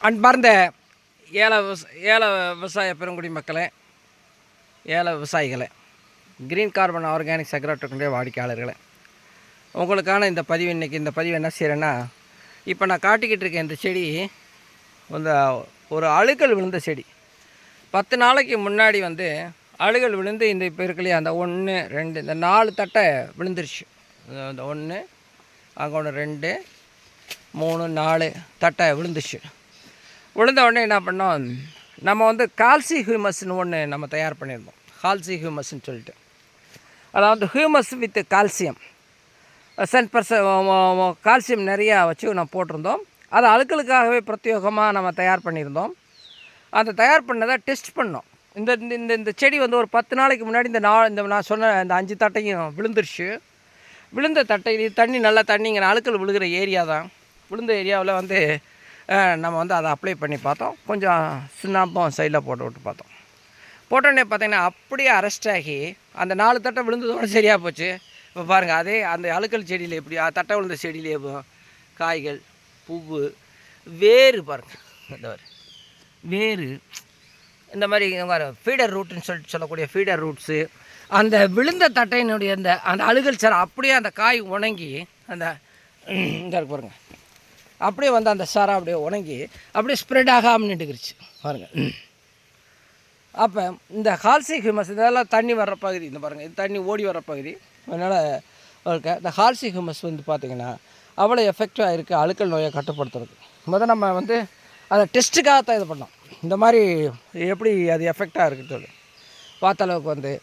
அன்பார்ந்த ஏல விவசாய பெருங்குடி மக்களே, ஏல விவசாயிகளே, கிரீன் கார்பன் ஆர்கானிக்ஸ் அக்ரோடெக்கினுடைய வாடிக்கையாளர்களே, உங்களுக்கான இந்த பதிவு இன்றைக்கி இந்த பதிவு என்ன செய்கிறேன்னா, இப்போ நான் காட்டிக்கிட்டு இருக்கேன் இந்த செடி இந்த ஒரு அழுகல் விழுந்த செடி. 10 நாளைக்கு முன்னாடி அழுகல் விழுந்து இந்த இப்போ இருக்கலையே அந்த 1 2 இந்த 4 தட்டை விழுந்துருச்சு. இந்த 1 அங்கே 1 2 3 4 தட்டை விழுந்துச்சு. விழுந்த உடனே என்ன பண்ணோம், நம்ம கால்சி ஹியூமஸ்ன்னு ஒன்று நம்ம தயார் பண்ணியிருந்தோம். கால்சி ஹியூமஸ்ன்னு சொல்லிட்டு, அதாவது ஹியூமஸ் வித் கால்சியம் 10% கால்சியம் நிறையா வச்சு நம்ம போட்டிருந்தோம். அது அழுக்களுக்காகவே பிரத்யேகமாக நம்ம தயார் பண்ணியிருந்தோம். அந்த தயார் பண்ணதை டெஸ்ட் பண்ணோம். இந்த இந்த இந்த செடி ஒரு 10 நாளைக்கு முன்னாடி இந்த நான் சொன்ன இந்த 5 தட்டையும் விழுந்துருச்சு. விழுந்த தட்டை இது தண்ணி நல்லா தண்ணிங்கிற அழுக்கள் விழுகிற ஏரியா தான். விழுந்த ஏரியாவில் நம்ம அதை அப்ளை பண்ணி பார்த்தோம். கொஞ்சம் சுண்ணாம்பம் சைடில் போட்டு விட்டு பார்த்தோம். போட்டோடனே பார்த்திங்கன்னா அப்படியே அரெஸ்ட் ஆகி அந்த 4 தட்டை விழுந்ததோடு சரியாக போச்சு. இப்போ பாருங்கள், அதே அந்த அழுக்கல் செடியில் எப்படி தட்டை விழுந்த செடியிலே காய்கள், பூவு, வேறு பாருங்கள், இந்த வேறு இந்த மாதிரி ஃபீடர் ரூட்டுன்னு சொல்லக்கூடிய ஃபீடர் ரூட்ஸு, அந்த விழுந்த தட்டையினுடைய அந்த அழுகல் சார் அப்படியே அந்த காய் உணங்கி அந்த இந்த பாருங்கள் அப்படியே அந்த சாரை அப்படியே உணங்கி அப்படியே ஸ்ப்ரெட் ஆகாமல் நின்றுக்கிருச்சு பாருங்கள். அப்போ இந்த கால்சி ஹியூமஸ் இதெல்லாம் தண்ணி வர்ற பகுதி, இந்த பாருங்கள் இது தண்ணி ஓடி வர்ற பகுதி. அதனால் இந்த கால்சி ஹியூமஸ் பார்த்திங்கன்னா அவ்வளோ எஃபெக்டிவாக இருக்குது அழுக்கல் நோயை கட்டுப்படுத்துறது. நம்ம அதை டெஸ்ட்டுக்காக தான் இது பண்ணோம். இந்த மாதிரி எப்படி அது எஃபெக்டாக இருக்குன்னு சொல்லி பார்த்த அளவுக்கு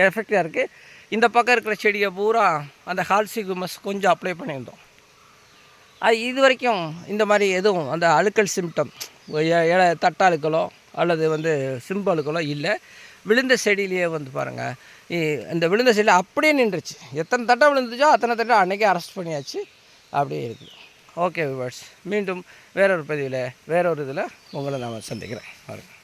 எஃபெக்டாக இருக்குது. இந்த பக்கம் இருக்கிற செடியை பூரா அந்த கால்சி ஹியூமஸ் கொஞ்சம் அப்ளை பண்ணியிருந்தோம். அது இது வரைக்கும் இந்த மாதிரி எதுவும் அந்த அழுக்கல் சிம்டம் தட்டாளுக்களோ அல்லது சிம்பழுக்களோ இல்லை. விழுந்த செடியிலேயே பாருங்கள், இந்த விழுந்த செடியில் அப்படியே நின்றுச்சு. எத்தனை தட்டை விழுந்துச்சோ அத்தனை தட்டை அன்றைக்கே அரெஸ்ட் பண்ணியாச்சு. அப்படியே இருக்குது. ஓகே வியூவர்ஸ், மீண்டும் வேறொரு பதிவில் வேறொரு இதில் உங்களை நான் சந்திக்கிறேன். பாருங்கள்.